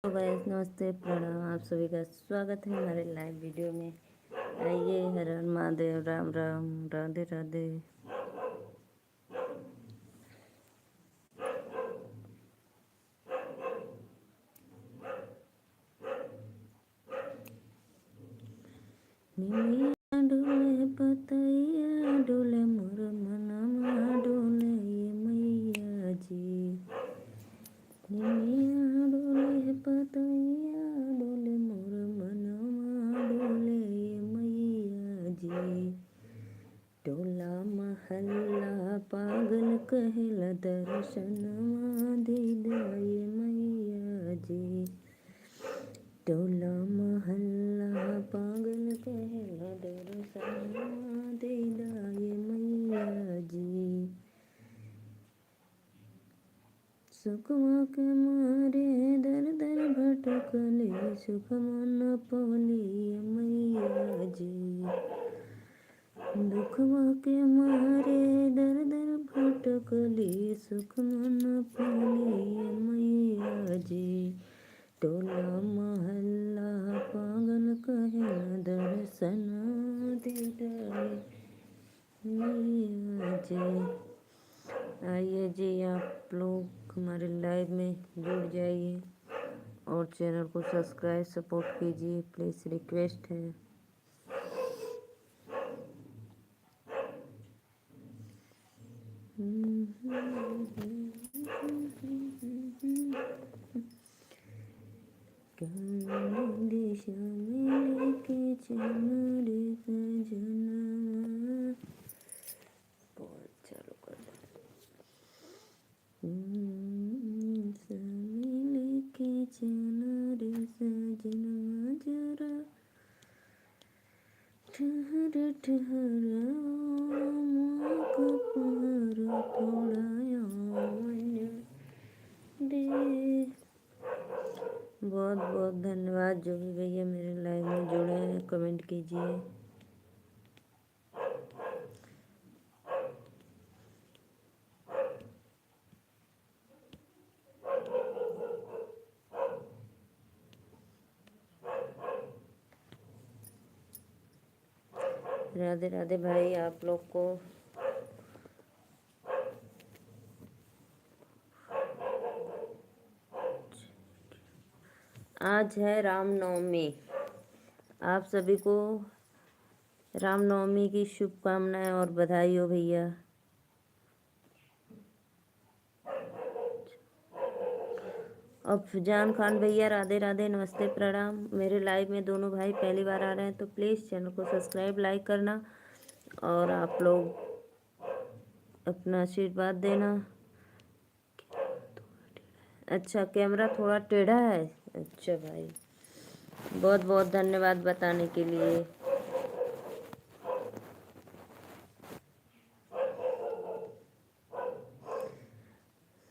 तो गाइस नमस्ते प्रणाम, आप सभी का स्वागत है हमारे लाइव वीडियो में। आइए, हर हर महादेव, राम राम, राधे राधे। निमिया डोले पतैया डोले मोर मनमा डोले ये मैया जी। निमिया डोले पतैया डोले मोर मनमा डोले ये मैया जी। टोला महल्ला पागल कहला दर्शनमा दीदा ये मैया जी। टोला महल्ला पागल कहला दर्शनमा दीदा ये मैया जी। सुखवा के मारे दर दर भटकले सुखमा न पवली ये मैया जी। दुखवा के मारे दर दर भटकली सुखमा न पवली ये मैया जी। टोला महल्ला पागल कहला दर्शना दीदा मैया जी। आइए जी, आप लोग हमारे लाइव में जुड़ जाइए और चैनल को सब्सक्राइब सपोर्ट कीजिए, प्लीज़ रिक्वेस्ट है। दिशा में लेके चमरे सजना, बहुत चालू कर लेके चना रे सजना जरा ठहर ठहर कपहर थोड़ा दे। बहुत बहुत धन्यवाद जो भी भैया मेरे लाइव में जुड़े हैं, कमेंट कीजिए। राधे राधे भाई, आप लोग को आज है रामनवमी। आप सभी को रामनवमी की शुभकामनाएं और बधाई हो भैया। अफजान खान भैया राधे राधे, नमस्ते प्रणाम। मेरे लाइव में दोनों भाई पहली बार आ रहे हैं तो प्लीज़ चैनल को सब्सक्राइब लाइक करना और आप लोग अपना आशीर्वाद देना। अच्छा, कैमरा थोड़ा टेढ़ा है। अच्छा भाई, बहुत बहुत धन्यवाद बताने के लिए।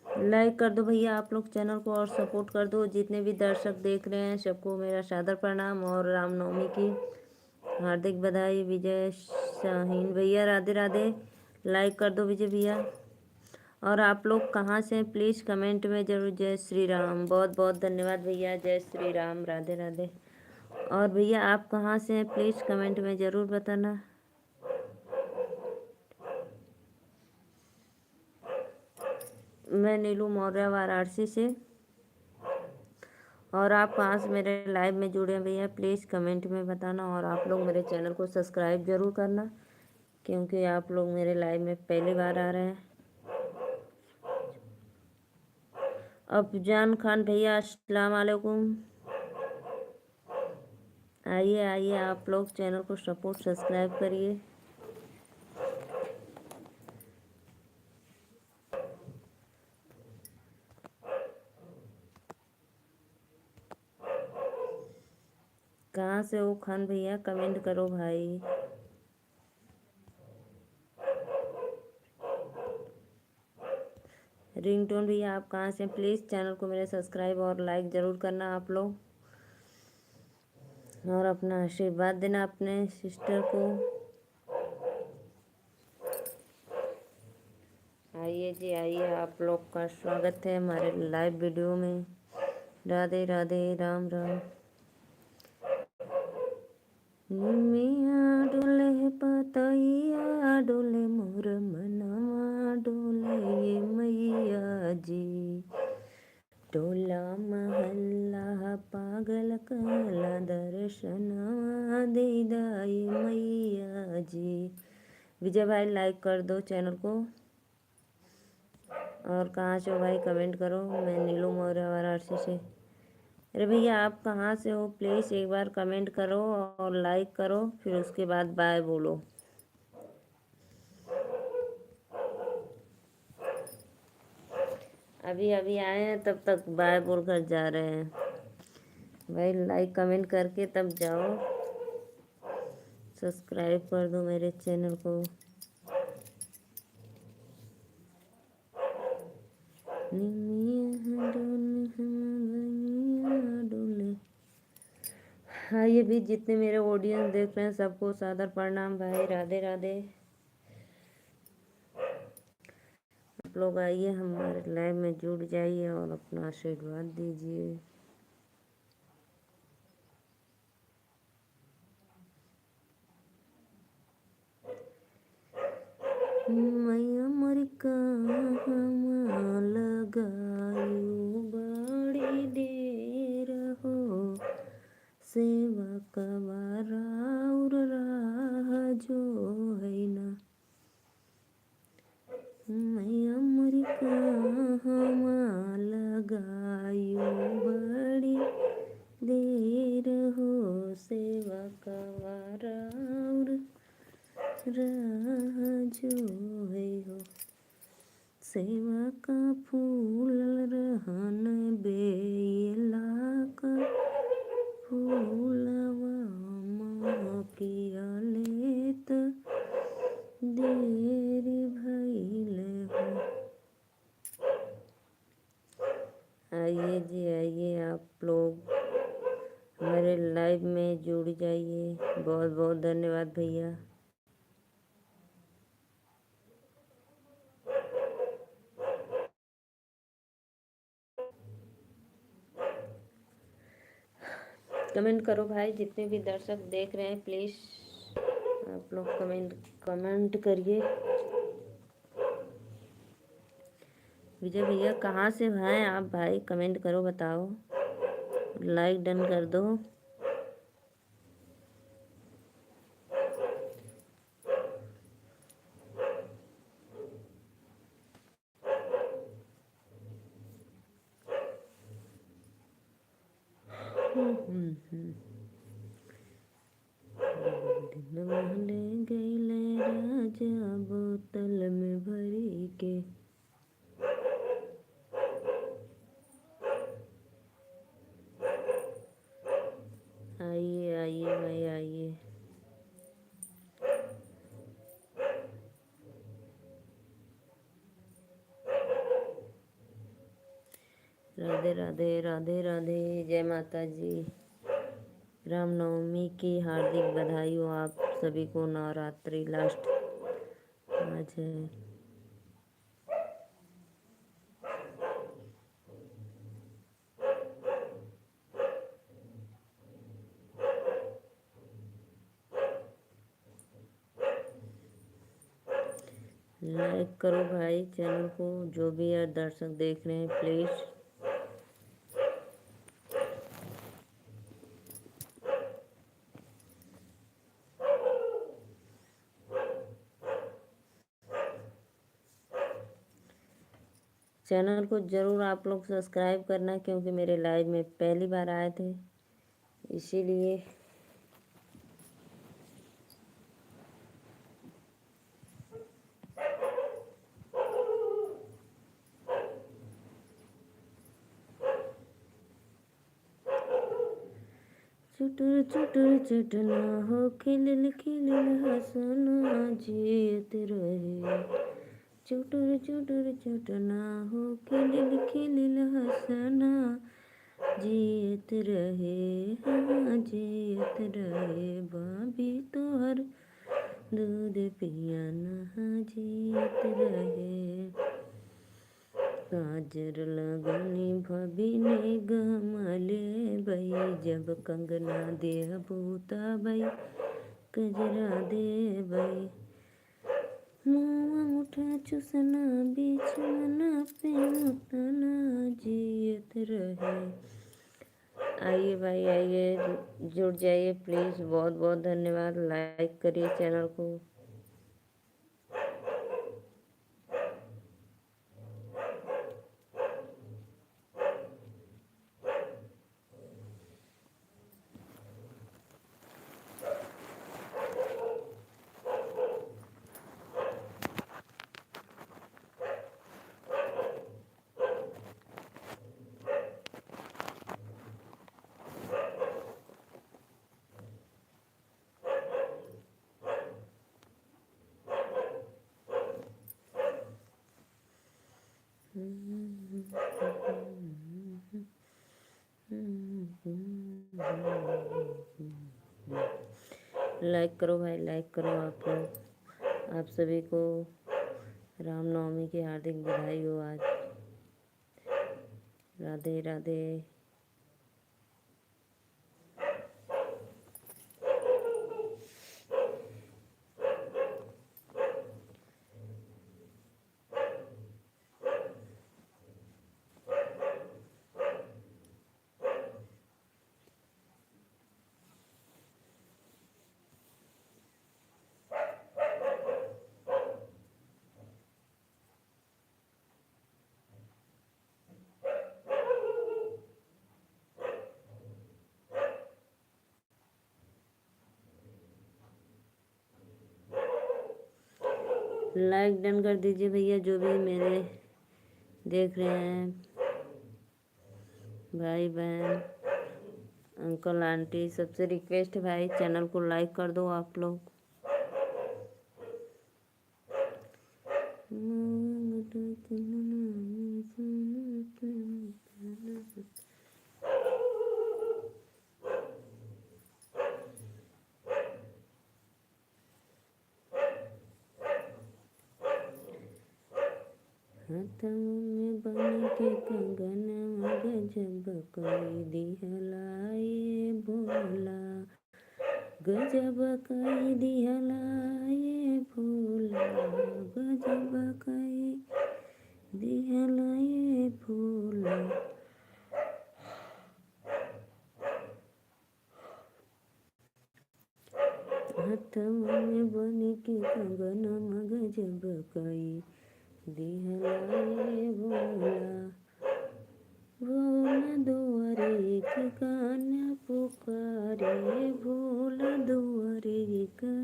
लाइक कर दो भैया आप लोग चैनल को और सपोर्ट कर दो। जितने भी दर्शक देख रहे हैं सबको मेरा सादर प्रणाम और रामनवमी की हार्दिक बधाई। विजय शाहीन भैया राधे राधे, लाइक कर दो विजय भैया। और आप लोग कहाँ से हैं प्लीज़ कमेंट में ज़रूर जय श्री राम। बहुत बहुत धन्यवाद भैया, जय श्री राम, राधे राधे। और भैया आप कहाँ से हैं प्लीज़ कमेंट में ज़रूर बताना। मैं नीलू मौर्य वाराणसी से। और आप कहाँ से मेरे लाइव में जुड़े हैं भैया प्लीज़ कमेंट में बताना। और आप लोग मेरे चैनल को सब्सक्राइब ज़रूर करना क्योंकि आप लोग मेरे लाइव में पहली बार आ रहे हैं। अफजान खान भैया अस्सलाम वालेकुम। आइए आइए, आप लोग चैनल को सपोर्ट सब्सक्राइब करिए। कहाँ से हो खान भैया, कमेंट करो भाई। रिंगटोन भैया आप कहाँ से, प्लीज़ चैनल को मेरे सब्सक्राइब और लाइक ज़रूर करना आप लोग और अपना आशीर्वाद देना अपने सिस्टर को। आइए जी आइए, आप लोग का स्वागत है हमारे लाइव वीडियो में। राधे राधे, राम राम। निमिया डोले पतैया डोले मोर मनवा डोले ये मैया जी। टोला महल्ला पागल कला दर्शनवा दे दाई मैया जी। विजय भाई लाइक कर दो चैनल को। और कहाँ से हो भाई कमेंट करो। मैं नीलू मौर्य वाराणसी से। अरे भैया आप कहाँ से हो प्लीज़ एक बार कमेंट करो और लाइक करो, फिर उसके बाद बाय बोलो। अभी अभी आए हैं तब तक बाय बोल कर जा रहे हैं भाई। लाइक कमेंट करके तब जाओ। सब्सक्राइब कर दो मेरे चैनल को। हाँ ये भी जितने मेरे ऑडियंस देख रहे हैं सबको सादर प्रणाम भाई। राधे राधे। आप लोग आइए हमारे लाइव में जुड़ जाइए और अपना आशीर्वाद दीजिए। मैया मोरी कहाँ लगायू बड़ी देर हो, सेवा कवारा और राह जो है ना। मैया मोरी कहाँ लगायू बड़ी देर हो, सेवा कवारा और राह जो है हो। सेवा का फूल रहन बेला का फूलवा महकिया लेत देर भइल हो। आइए जी आइए आप लोग हमारे लाइव में जुड़ जाइए। बहुत बहुत धन्यवाद भैया। कमेंट करो भाई, जितने भी दर्शक देख रहे हैं प्लीज़ आप लोग कमेंट करिए। विजय भैया कहाँ से हैं आप भाई कमेंट करो बताओ। लाइक डन कर दो। ले गईले राजा बोतल में भरी के। आइए आइए भाई आइए। राधे राधे, राधे राधे, जय माता जी। रामनवमी की हार्दिक बधाई हो आप सभी को। नवरात्रि लास्ट आज है। लाइक करो भाई चैनल को, जो भी यार दर्शक देख रहे हैं प्लीज़। चैनल को ज़रूर आप लोग सब्सक्राइब करना क्योंकि मेरे लाइव में पहली बार आए थे इसीलिए। चुटुर चुटुर चटना हो खिलिल खिलिल हंसना जीत रहे। चुटुर चुटुर चटना हो खिलिल खिलिल हंसना जीत रहे। हाँ जीत रहे बाबी तोहर दूध पियाना जीत रहे। काजर लगनी भगिनी गमले बई, जब कंगना देह भूता बई कजरा दे बई। मुआ मुठा चुसना बीच मना पे मुतना जियत रहे। आइए भाई आइए, जुड़ जाइए प्लीज़। बहुत बहुत धन्यवाद। लाइक करिए चैनल को। लाइक करो भाई, लाइक करो। आप लोग, आप सभी को रामनवमी की हार्दिक बधाई हो आज। राधे राधे। लाइक डन कर दीजिए भैया, जो भी मेरे देख रहे हैं, भाई बहन अंकल आंटी, सबसे रिक्वेस्ट है भाई चैनल को लाइक कर दो आप लोग। हाथों में बन के कंगन गजब कई दिहलाए भोला, गजब कई दिहलाए भोला, गजब कई दिहलाए भोला। हाथों में बन के कंगन गजब कई दिहलाए भोला, भोला दुआरे के कान पुकारे, भोला दुआरे का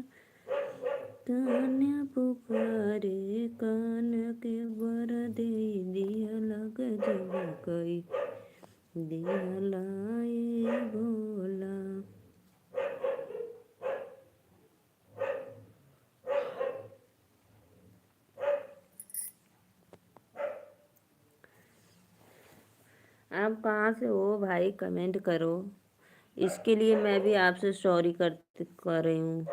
कान पुकारे, कान के बर दे दिहला गजब कई दिहलाए भोला। आप कहाँ से हो भाई, कमेंट करो। इसके लिए मैं भी आपसे सॉरी कर रही हूँ।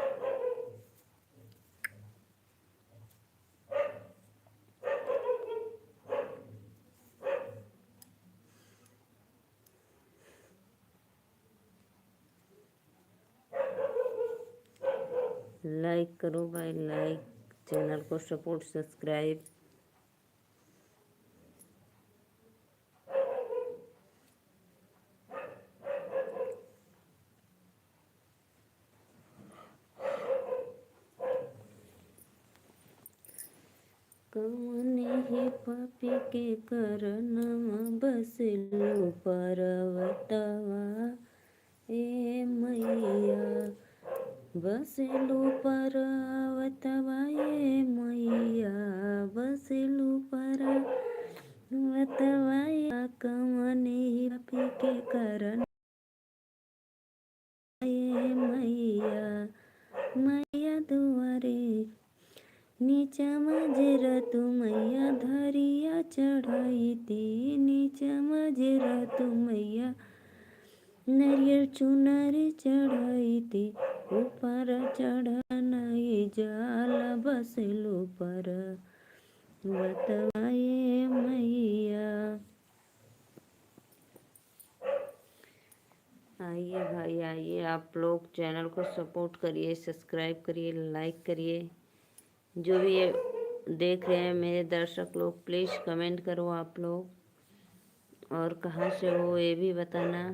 लाइक करो भाई, लाइक, चैनल को सपोर्ट, सब्सक्राइब। कौने ही पापी के करनमा बसलू पर्वतवा ए मैया, बसलू पर्वतवा ए मैया, बसलू पर्वतवा। कौने ही पापी के करन ए मैया, मैया दुआरे नीचा मजेरा तू मैया धरिया चढ़ाई थी, नीचा मजेरा तू मैया नरियर चुनरी चढ़ाई थी, ऊपर चढ़ाना जाला बसलू पर बतवाए मैया। आइए भाई आइए, आप लोग चैनल को सपोर्ट करिए, सब्सक्राइब करिए, लाइक करिए। जो भी ये देख रहे हैं मेरे दर्शक लोग, प्लीज़ कमेंट करो आप लोग, और कहाँ से हो ये भी बताना।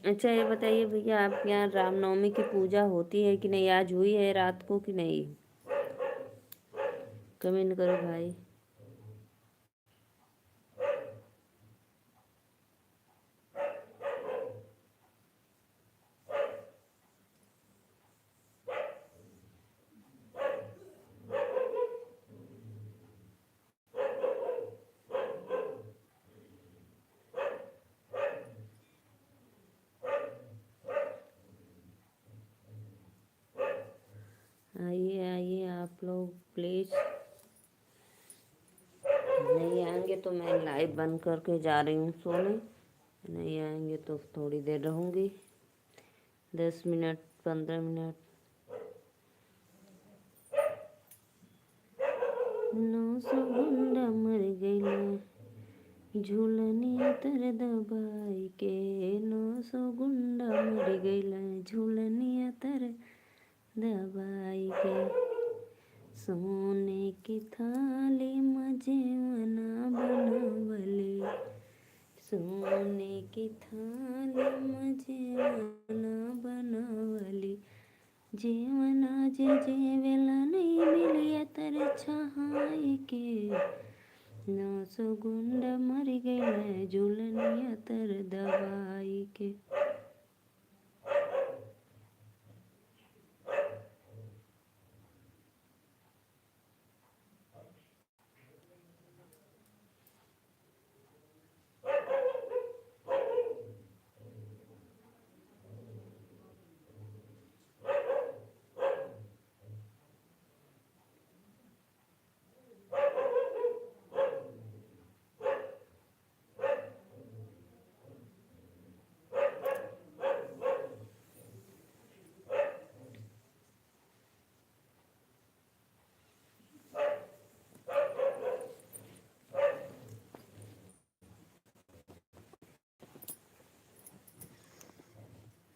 अच्छा ये बताइए भैया, आपके यहाँ रामनवमी की पूजा होती है कि नहीं? आज हुई है रात को कि नहीं? कमेंट करो भाई। आइए आइए आप लोग प्लीज़। नहीं आएंगे तो मैं लाइव बंद करके जा रही हूँ सोने। नहीं आएंगे तो थोड़ी देर रहूँगी, 10 मिनट 15 मिनट। 900 गुंडा मर गइले झूलनिया तर दबाई के। 900 गुंडा मर गइले झूलनिया तर दबाई के। सोने की थाली में जेवना बनवली, सोने की थाली में जेवना बनवली। जेवना जे जेवेला नहीं मिलिया तर छहाई के। 900 गुंडा मर गए झूलनिया तर दवाई के।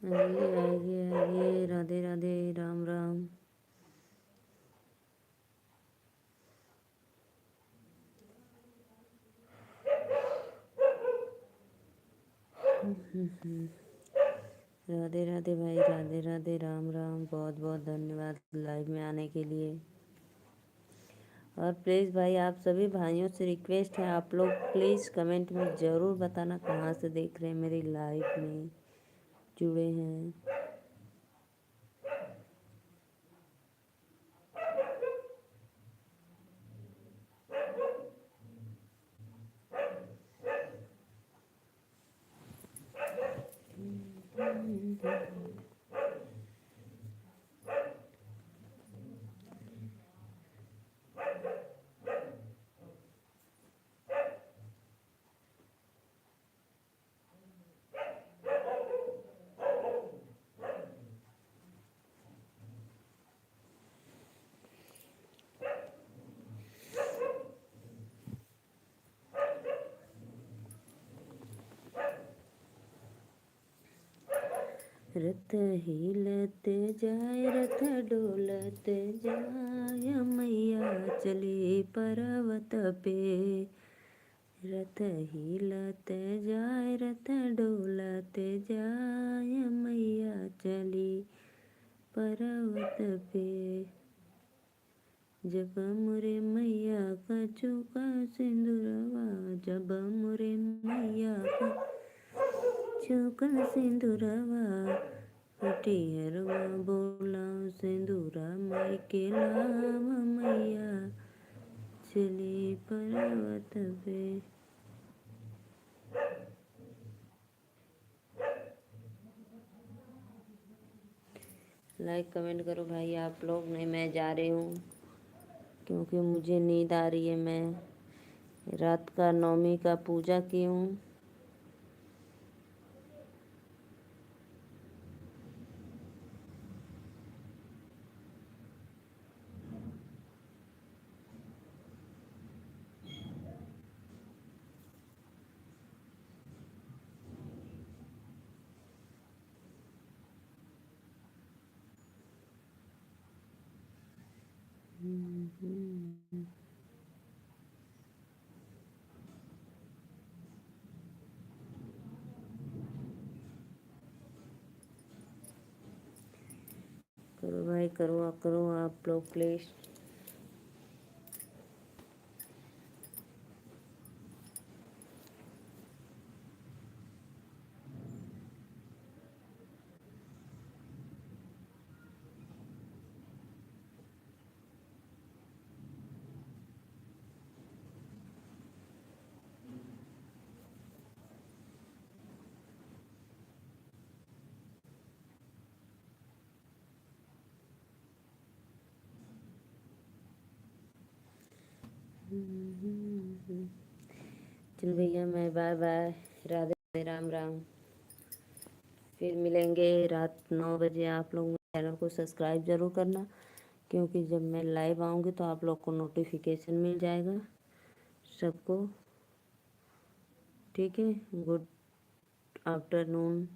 आइए आइए आइए, राधे राधे, राम राम। राधे राधे भाई, राधे राधे, राम राम। बहुत बहुत धन्यवाद लाइव में आने के लिए। और प्लीज़ भाई, आप सभी भाइयों से रिक्वेस्ट है, आप लोग प्लीज़ कमेंट में ज़रूर बताना कहाँ से देख रहे हैं, मेरी लाइव में जुड़े हैं। रथ हिलत जाए रथ डोलत जाए, मैया चली पर्वत पे। रथ हिलत जाए रथ डोलत जाए, मैया चली पर्वत पे। जब मोरे मैया का चुका सिंदूरवा, जब मोरे मैया का चुका सिंदूरवा। पटिहरवा बोला सिंदूरा माई के लाव, मैया चली पर्वत पे। लाइक कमेंट करो भाई आप लोग। नहीं मैं जा रही हूँ। क्योंकि मुझे नींद आ रही है। मैं रात का नवमी का पूजा की हूँ। करो भाई, करो आप लोग प्लीज़। चल भैया, मैं बाय बाय। राधे राधे, राम राम। फिर मिलेंगे रात 9 बजे। आप लोग मेरे चैनल को सब्सक्राइब ज़रूर करना, क्योंकि जब मैं लाइव आऊँगी तो आप लोग को नोटिफिकेशन मिल जाएगा सबको। ठीक है, गुड आफ्टरनून।